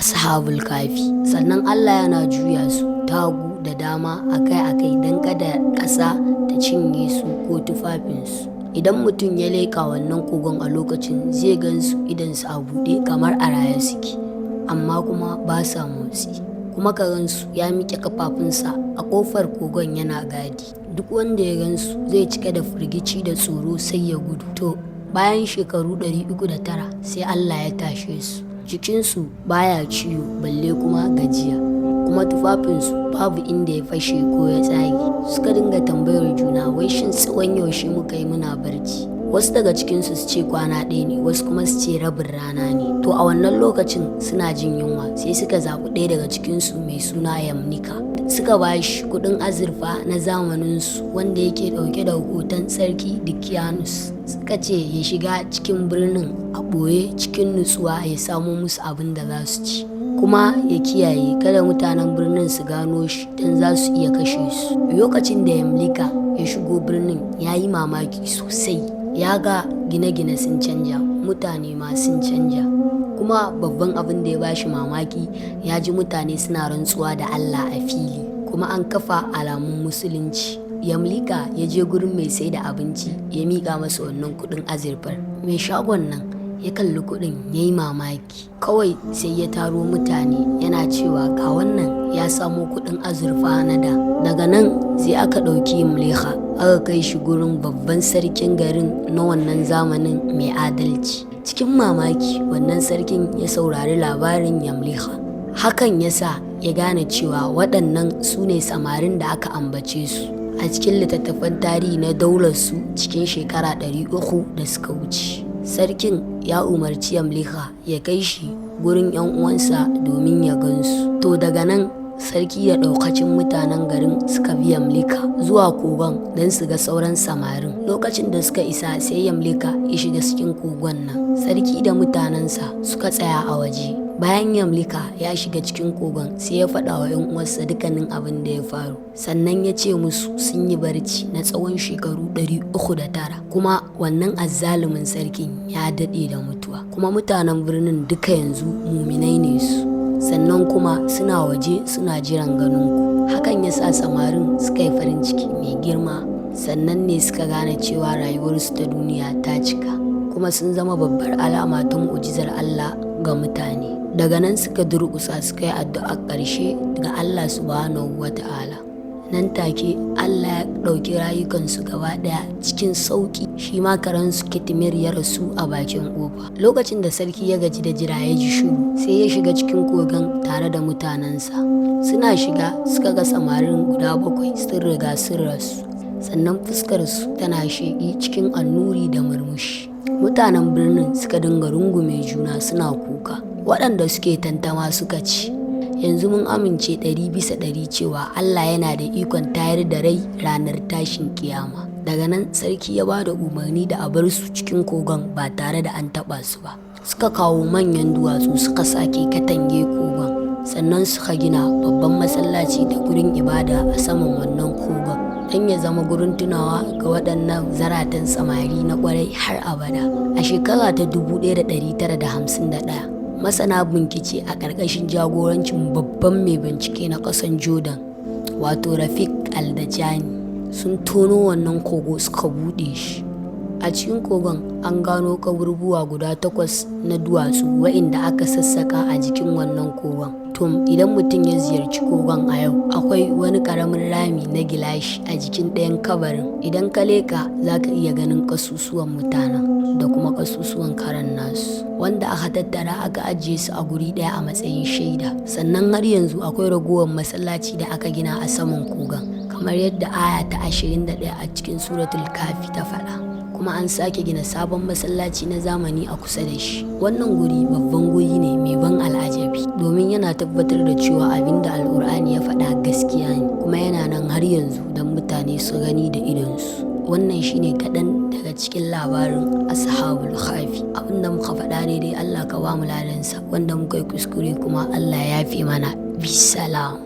Habul Khafi. Sannan Allah yana juya su tagu da dama akai-akai don kada ƙasa ta cinye su ko tufafinsu. Idan mutum ya leƙa wannan kogon a lokacin zai gansu idansu a buɗe kamar a raye suke, amma kuma ba sa motsi. Kuma ka gansu ya miƙe kafafunsa a ƙofar kogon yana gadi. Duk wanda ya gansu zai cika da firgici da tsoro sai ya gudu. To bayan shekaru 309 sai Allah ya tashe su. Jikinsu baya ciwo balle kuma gajiya, kuma tufafinsu babu inda ya fashe ko ya tsage. Suka dinga tambayar juna wai shin tsawon yaushe muka yi muna barci. Wasu daga cikinsu su ce kwana ɗaya ne, wasu kuma su ce rabin rana ne. To a wannan lokacin suna jin yunwa sai suka zaɓi ɗaya daga cikinsu mai suna Yamnika. Suka ba shi kuɗin azurfa na zamaninsu wanda yake ɗauke da hoton sarki Dikiyanus. Suka ce ya shiga cikin birnin a ɓoye cikin nutsuwa ya samo musu abin da za su ci, kuma ya kiyaye kada mutanen birnin su gano shi don za su iya kashe su. Lokacin da Yamlika ya shigo birnin ya yi mamaki sosai. Ya ga gine-gine sun canja, mutane ma sun canja, kuma babban abin da ya bashi mamaki ya ji mutane suna rantsuwa da Allah a fili, kuma an kafa alamun musulunci. Yamlika ya je gurin mai sai da abinci ya miƙa masa wannan kuɗin azurfar. Mai shagon nan ya kalli kuɗin ya yi mamaki, kawai sai ya taro mutane yana cewa ga wannan ya samo kuɗin azurfa na da. Daga nan sai aka ɗauki Yamlika aka kai shi gurin babban sarkin garin na wannan zamanin mai adalci. Cikin mamaki wannan sarkin ya saurari labarin Yamlika. Hakan ya sa ya gane cewa waɗannan su ne samarin da aka ambace su a cikin littattafan tarihi na daularsu cikin shekara 300 da suka wuce. Sarkin ya umarci Yamlika ya kai shi gurin 'yan uwansa domin ya gansu. To daga nan sarki da ɗaukacin mutanen garin suka bi Yamlika zuwa kogon don su ga sauran samarin. Lokacin da suka isa sai Yamlika ya shiga cikin kogon nan. Sarki da mutanensa suka tsaya a waje. Bayan Yamlika ya shiga cikin kogon sai ya faɗa wa 'yan uwansa dukkanin abin da ya faru. Sannan ya ce musu sun yi barci na tsawon shekaru 309, kuma wannan azzalumin sarkin ya daɗe da mutuwa, kuma mutanen birnin duka yanzu muminai ne su. Sannan kuma suna waje suna jiran ganinku. Hakan ya sa samarin suka yi farin ciki mai girma. Sannan ne suka gane cewa rayuwarsu ta duniya ta cika, kuma sun zama babbar alama ta mu'ujizar Allah ga mutane. Daga nan suka durƙusa suka yi addu'a ƙarshe ga Allah subhanahu wa ta'ala. Nan take Allah ya ɗauki rayukansu gaba ɗaya cikin sauƙi. Shi ma karansu Kitimir ya rasu a bakin ƙofa. Lokacin da sarki ya gaji da jira ya ji shiru sai ya shiga cikin kogon tare da mutanensa. Suna shiga suka ga samarin guda 7 sun riga sun rasu, sannan fuskarsu tana sheƙi cikin annuri da murmushi. Mutanen birnin suka dinga rungume juna suna kuka. Waɗanda suke tantama suka ce, yanzu mun amince 100% cewa Allah yana da ikon tayar da rai ranar tashin kiyama. Daga nan sarki ya ba da umarni da a bar su cikin kogon ba tare da an taɓa su ba. Suka kawo manyan duwatsu suka sake katange kogon, sannan suka gina babban masallaci da gurin ibada a saman wannan kogon don ya zama gurin tunawa ga waɗannan zaratan samari na ƙwarai har abada. A shekara ta 1951 masana bincike a ƙarƙashin jagorancin babban mai bincike na ƙasan Jordan wato Rafiq Aldajani sun tono wannan kogo suka buɗe shi. A cikin kogon an gano kaburbuwa guda 8 na duwatsu waɗanda aka sassaka a jikin wannan kogon. Tom, idan mutum ya ziyarci kogon a yau akwai wani ƙaramin rami na gilashi a jikin ɗayan kabarin. Idan ka leka za ka iya ganin ƙasusuwan mutanen da kuma ƙasusuwan karen nasu wanda aka tattara aka ajiye su a guri ɗaya a matsayin shaida. Sannan har yanzu akwai ragowar masallaci da aka gina a saman kogon kamar yadda aya ta 21 a cikin suratul Kafi ta faɗa. Kuma an sake gina sabon masallaci na zamani a kusa da shi. Wannan guri babban guri ne mai ban al'ajabi domin yana tabbatar da cewa abin da Alƙur'ani ya faɗa gaskiya ne, kuma yana nan har yanzu don mutane su gani da idonsu. Wannan shine kaɗan daga cikin labarin Habul Khafi. Abin da muka faɗa daidai Allah ka ba mu ladansa, wanda muka yi kuskure kuma Allah ya yafe mana. Bisalam.